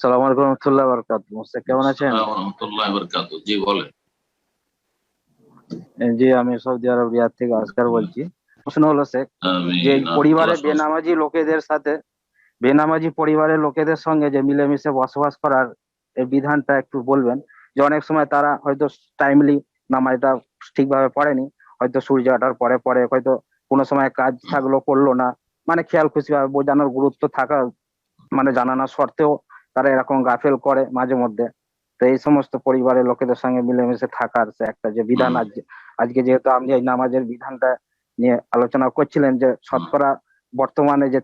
আসসালামু আলাইকুম রহমতুল্লাহ বারাকাতুহু। মোস্তাক কেমন আছেন? আসসালামু রহমতুল্লাহি ওয়া বারাকাতুহু। জি বলেন। জি, আমি সৌদি আরব রিয়াদ থেকে আজকার বলছি। প্রশ্ন হলো শেখ, আমি যে এই পরিবারে আল্লাহ সহজ করুন। বেনামাজি পরিবারের লোকেদের সঙ্গে যে মিলেমিশে বসবাস করার এই বিধানটা একটু বলবেন। যে অনেক সময় তারা হয়তো টাইমলি নামাজটা ঠিকভাবে পড়েনি, হয়তো সূর্য ওঠার পরে পরে হয়তো কোনো সময় কাজ থাকলো করলো না, মানে খেয়াল খুশি ভাবে বোঝানোর গুরুত্ব থাকা মানে জানানো সত্ত্বেও তারা এরকম গাফেল করে মাঝে মধ্যে। তো এই সমস্ত পরিবারের লোকেদের সঙ্গে মিলেমিশে থাকার যে একটা যে বিধান, হুম, আজকে যেহেতু আপনি এই নামাজের বিধানটা নিয়ে আলোচনা করছিলেন, যে হুম। শতকরা বর্তমানে যে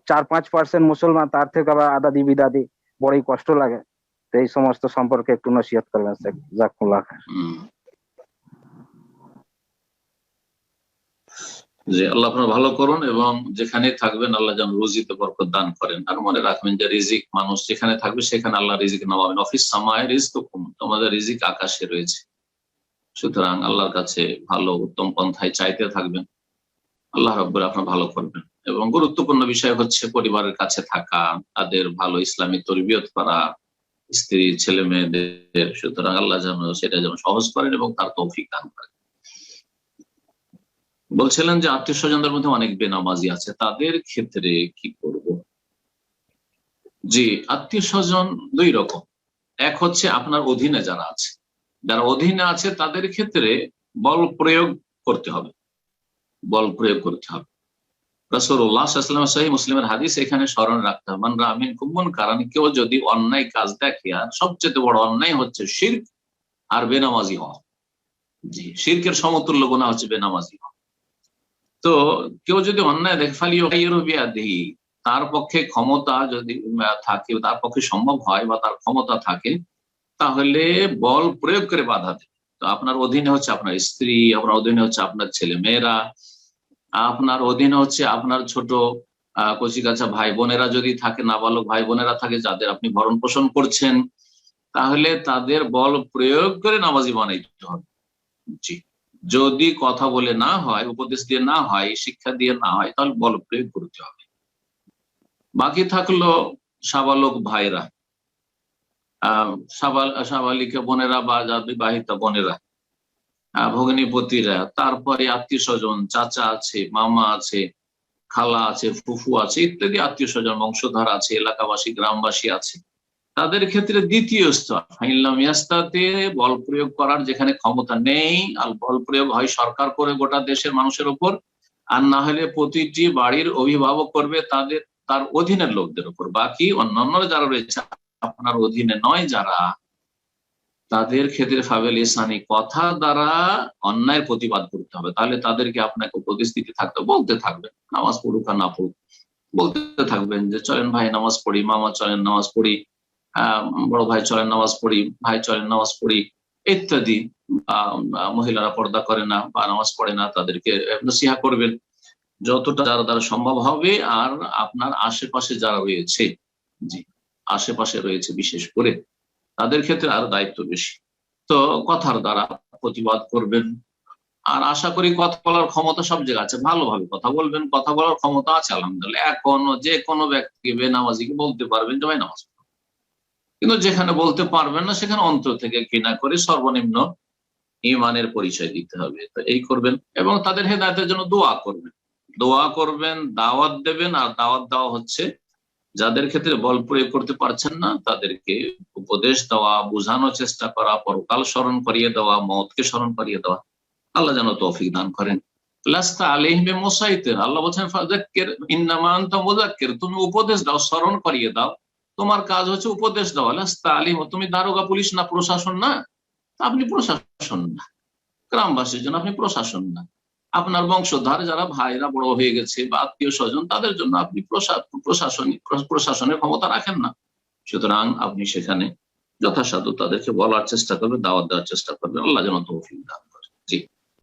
4-5% মুসলমান, তার থেকে আবার আদাদি বিদাদি বড়ই কষ্ট লাগে। তো এই সমস্ত সম্পর্কে একটু নসিহত করবেন শেখ, জাজাকুল্লাহ খায়ের। হুম। যে আল্লাহ আপনার ভালো করুন, এবং যেখানে থাকবেন আল্লাহ যেন রুজিতে বরকত দান করেন। আর মনে রাখবেন যে রিজিক মানুষ যেখানে থাকবে সেখানে আল্লাহ রিজিক নামাবেন। অফিস সামায় রিজকুকুম, তোমাদের রিজিক আকাশে রয়েছে। সুতরাং আল্লাহর কাছে ভালো উত্তম পন্থায় চাইতে থাকবেন, আল্লাহ রাব্বুল আপনার ভালো করবেন। এবং গুরুত্বপূর্ণ বিষয় হচ্ছে পরিবারের কাছে থাকা, তাদের ভালো ইসলামী তরবিয়ত করা, স্ত্রী ছেলে মেয়েদের। সুতরাং আল্লাহ যেন সেটা যেন সহজ করেন এবং তার তৌফিক দান করেন। বলছিলেন যে আত্মীয় স্বজনদের মধ্যে অনেক বেনামাজি আছে, তাদের ক্ষেত্রে কি করব? জি, আত্মীয় স্বজন দুই রকম। এক হচ্ছে আপনার অধীনে যারা আছে, যারা অধীনে আছে তাদের ক্ষেত্রে বল প্রয়োগ করতে হবে, বল প্রয়োগ করতে হবে। রাসূলুল্লাহ সাল্লাল্লাহু আলাইহি ওয়াসাল্লাম, সহিহ মুসলিমের হাদিস, এখানে স্মরণ রাখতে হবে, মান রাআ মিনকুম মুনকারান, কেউ যদি অন্যায় কাজ দেখে, আর সবচেয়ে বড় অন্যায় হচ্ছে শিরক আর বেনামাজি হওয়া। জি, শিরকের সমতুল্য গুনাহ হচ্ছে বেনামাজি হওয়া। তো কেউ যদি অন্যায় দেখে, ফালিয়ুগাইয়িরহু বিয়াদিহি, তার পক্ষে ক্ষমতা যদি থাকে, তার পক্ষে সম্ভব হয় বা তার ক্ষমতা থাকে, তাহলে বল প্রয়োগ করে বাধা দেবে। তো আপনার অধীনে হচ্ছে আপনার স্ত্রী, আপনার অধীনে হচ্ছে আপনার ছেলে মেয়েরা, আপনার অধীনে হচ্ছে আপনার ছোট কচিকাঁচা ভাই বোনেরা যদি থাকে, নাবালক ভাই বোনেরা থাকে যাদের আপনি ভরণ পোষণ করছেন, তাহলে তাদের বল প্রয়োগ করে নামাজি বানাইতে হবে। জি, যদি কথা বলে না হয়, উপদেশ দিয়ে না হয়, শিক্ষা দিয়ে না হয়, তাহলে বল প্রয়োগ করতে হবে। বাকি থাকলো সাবালক ভাইরা, সাবালিকা বোনেরা বা বিবাহিতা বোনেরা, ভগ্নিপতিরা, তারপরে আত্মীয় স্বজন, চাচা আছে, মামা আছে, খালা আছে, ফুফু আছে, ইত্যাদি আত্মীয় স্বজন, বংশধর আছে, এলাকাবাসী, গ্রামবাসী আছে। তাদের ক্ষেত্রে দ্বিতীয় স্তর, ফাইনলাম ইয়াস্তাতে, বল প্রয়োগ করার যেখানে ক্ষমতা নেই, আর বল প্রয়োগ হয় সরকার করে গোটা দেশের মানুষের উপর, আর না হলে প্রতিটি বাড়ির অভিভাবক করবে তার অধীনের লোকদের উপর। বাকি অন্যান্য যারা রয়েছে আপনার অধীনে নয় যারা, তাদের ক্ষেত্রে ফাবেল ইসানি, কথা দ্বারা অন্যায়ের প্রতিবাদ করতে হবে। তাহলে তাদেরকে আপনাকে উপদেশ দিতে থাকতে, বলতে থাকবেন, নামাজ পড়ুক আর না পড়ুক, বলতে থাকবেন যে চলেন ভাই নামাজ পড়ি, মামা চলেন নামাজ পড়ি, বড় ভাই চলেন নামাজ পড়ি, ভাই চলেন নামাজ পড়ি, ইত্যাদি। মহিলারা পর্দা করে না বা নামাজ পড়ে না, তাদেরকে নসিহা করবেন যতটা যারা দ্বারা সম্ভব হবে। আর আপনার আশেপাশে যারা রয়েছে, জি, আশেপাশে রয়েছে বিশেষ করে, তাদের ক্ষেত্রে আরো দায়িত্ব বেশি। তো কথার দ্বারা প্রতিবাদ করবেন। আর আশা করি কথা বলার ক্ষমতা সব জায়গায় আছে, ভালোভাবে কথা বলবেন, কথা বলার ক্ষমতা আছে আলহামদুলিল্লাহ। এখনো যে কোনো ব্যক্তিকে, বেনামাজিকে বলতে পারবেন যে ভাই নামাজ পড়ো। কিন্তু যেখানে বলতে পারবেন না, সেখানে অন্তর থেকে ঘৃণা করে সর্বনিম্ন ইমানের পরিচয় দিতে হবে। তো এই করবেন, এবং তাদের হেদায়েতের জন্য দোয়া করবেন, দোয়া করবেন, দাওয়াত দেবেন। আর দাওয়াত দেওয়া হচ্ছে যাদের ক্ষেত্রে বল প্রয়োগ করতে পারছেন না, তাদেরকে উপদেশ দেওয়া, বোঝানোর চেষ্টা করা, পরকাল স্মরণ করিয়ে দেওয়া, মওতকে স্মরণ করিয়ে দেওয়া। আল্লাহ যেন তৌফিক দান করেন। লাস্তা আলাইহিম বিমুসাইতির, আল্লাহ বলছেন ফাযাক্কির ইন্নামা আনতা মুযাক্কির, তুমি উপদেশ দাও, স্মরণ করিয়ে দাও, তোমার কাজ হচ্ছে উপদেশ দেওয়া। লাস্তা আলাইহিম, তুমি দারোগা পুলিশ না, প্রশাসন না, আপনি প্রশাসন না, গ্রামবাসীর জন্য আপনি প্রশাসন না, আপনার বংশধর যারা ভাইরা বড় হয়ে গেছে বা আত্মীয় স্বজন, তাদের জন্য আপনি প্রশাসনের ক্ষমতা রাখেন না। সুতরাং আপনি সেখানে যথাসাধ্য তাদেরকে বলার চেষ্টা করবেন, দাওয়াত দেওয়ার চেষ্টা করবেন। আল্লাহ যেন তৌফিক দান করেন। জি।